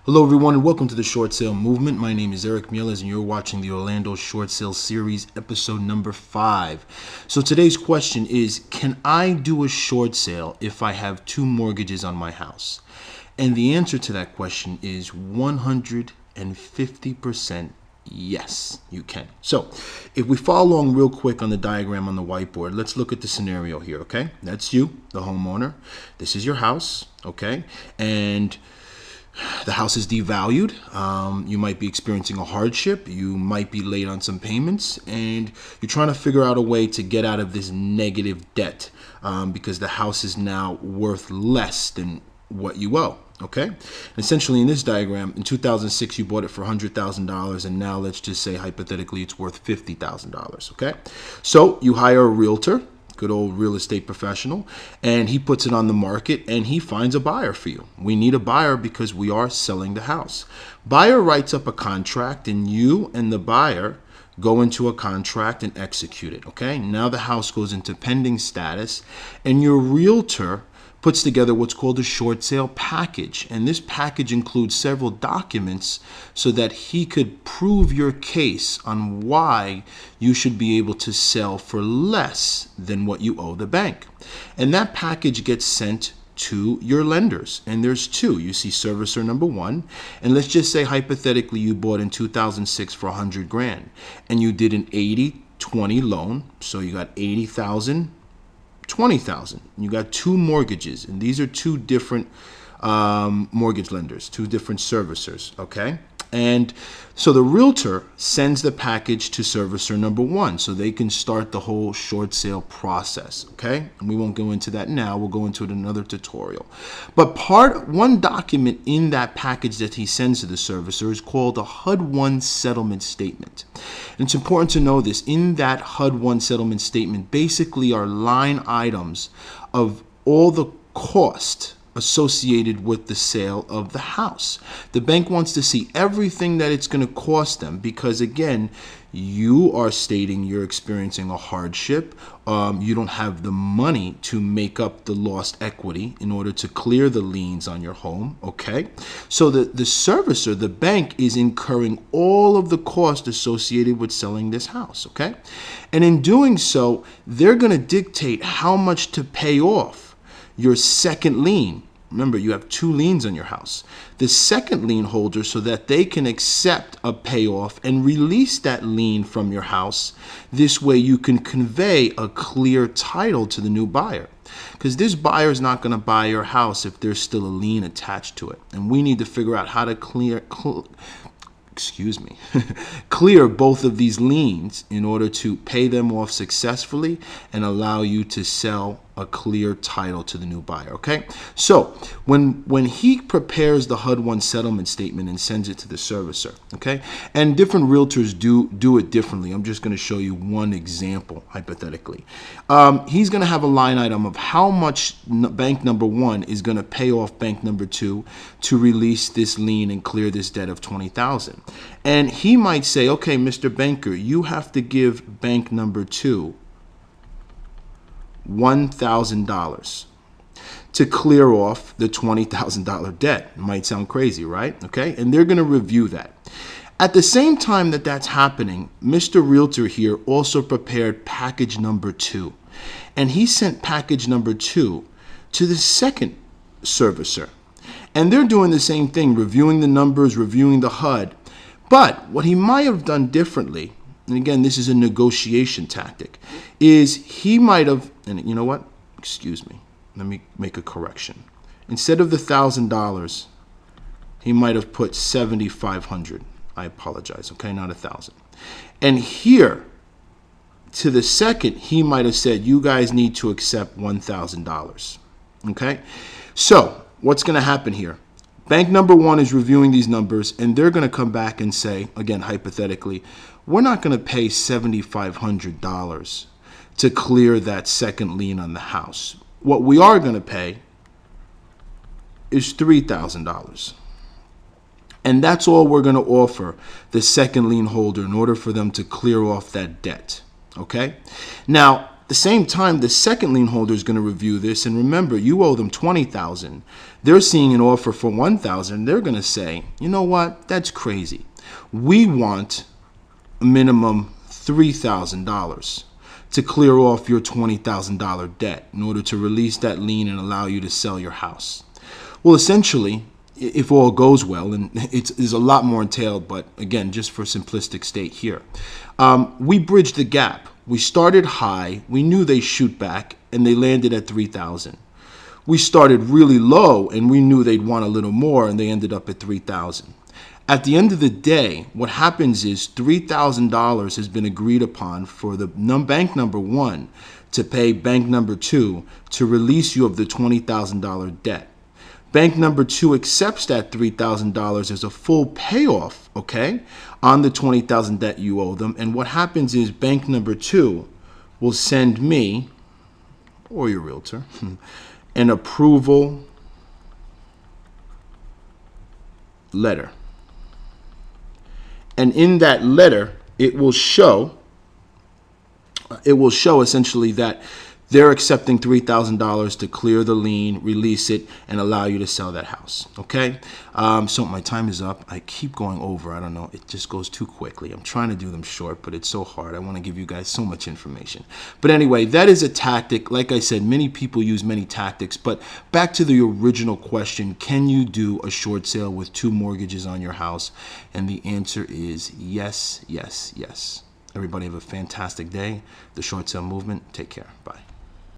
Hello everyone and welcome to the Short Sale Movement. My name is Eric Mieles and you're watching the Orlando Short Sale Series episode number 5. So today's question is, can I do a short sale if I have 2 mortgages on my house? And the answer to that question is 150% yes, you can. So if we follow along real quick on the diagram on the whiteboard, let's look at the scenario here, okay? That's you, the homeowner. This is your house, okay? And the house is devalued. You might be experiencing a hardship. You might be late on some payments, and you're trying to figure out a way to get out of this negative debt because the house is now worth less than what you owe. Okay. Essentially, in this diagram, in 2006, you bought it for $100,000, and now let's just say hypothetically it's worth $50,000. Okay. So you hire a realtor, good old real estate professional, and he puts it on the market and he finds a buyer for you. We need a buyer because we are selling the house. Buyer writes up a contract and you and the buyer go into a contract and execute it. Okay, now the house goes into pending status and your realtor puts together what's called a short sale package. And this package includes several documents so that he could prove your case on why you should be able to sell for less than what you owe the bank. And that package gets sent to your lenders. And there's 2. You see servicer number 1. And let's just say hypothetically you bought in 2006 for $100,000 and you did an 80-20 loan. So you got $80,000. $20,000. You got 2 mortgages, and these are 2 different mortgage lenders, 2 different servicers, okay? And so the realtor sends the package to servicer number 1 so they can start the whole short sale process, okay? And we won't go into that now. We'll go into it in another tutorial. But one document in that package that he sends to the servicer is called a HUD-1 settlement statement. And it's important to know this. In that HUD-1 settlement statement basically are line items of all the cost associated with the sale of the house. The bank wants to see everything that it's going to cost them because, again, you are stating you're experiencing a hardship. You don't have the money to make up the lost equity in order to clear the liens on your home, okay? So the servicer, the bank, is incurring all of the cost associated with selling this house, okay? And in doing so, they're going to dictate how much to pay off your second lien. Remember, you have 2 liens on your house. The second lien holder, so that they can accept a payoff and release that lien from your house. This way you can convey a clear title to the new buyer. Because this buyer is not going to buy your house if there's still a lien attached to it. And we need to figure out how to clear both of these liens in order to pay them off successfully and allow you to sell a clear title to the new buyer, okay? So when he prepares the HUD-1 settlement statement and sends it to the servicer, okay? And different realtors do it differently. I'm just going to show you one example, hypothetically. He's going to have a line item of how much bank number 1 is going to pay off bank number 2 to release this lien and clear this debt of $20,000. And he might say, okay, Mr. Banker, you have to give bank number 2 $1,000 to clear off the $20,000 debt. It might sound crazy, right? Okay, and they're going to review that. At the same time that that's happening, Mr. Realtor here also prepared package number 2. And he sent package number 2 to the second servicer. And they're doing the same thing, reviewing the numbers, reviewing the HUD. But what he might have done differently, and again, this is a negotiation tactic, is he might have, and you know what? Excuse me. Let me make a correction. Instead of the $1,000, he might have put $7,500. I apologize, okay? Not $1,000. And here, to the second, he might have said, you guys need to accept $1,000, okay? So what's going to happen here? Bank number 1 is reviewing these numbers, and they're going to come back and say, again, hypothetically, we're not going to pay $7,500 to clear that second lien on the house. What we are going to pay is $3,000. And that's all we're going to offer the second lien holder in order for them to clear off that debt. Okay? Now, the same time, the second lien holder is going to review this, and remember, you owe them $20,000. They're seeing an offer for $1,000. They're going to say, you know what? That's crazy. We want a minimum $3,000 to clear off your $20,000 debt in order to release that lien and allow you to sell your house. Well, essentially, if all goes well, and it's a lot more entailed, but again, just for simplistic state here, we bridged the gap. We started high, we knew they shoot back, and they landed at $3,000. We started really low, and we knew they'd want a little more, and they ended up at $3,000. At the end of the day, what happens is $3,000 has been agreed upon for the bank number one to pay bank number two to release you of the $20,000 debt. Bank number two accepts that $3,000 as a full payoff, okay, on the $20,000 debt you owe them. And what happens is bank number two will send me, or your realtor, an approval letter. And in that letter, it will show essentially that they're accepting $3,000 to clear the lien, release it, and allow you to sell that house, okay? So my time is up. I keep going over. I don't know. It just goes too quickly. I'm trying to do them short, but it's so hard. I want to give you guys so much information. But anyway, that is a tactic. Like I said, many people use many tactics. But back to the original question, can you do a short sale with 2 mortgages on your house? And the answer is yes, yes, yes. Everybody have a fantastic day. The Short Sale Movement. Take care. Bye.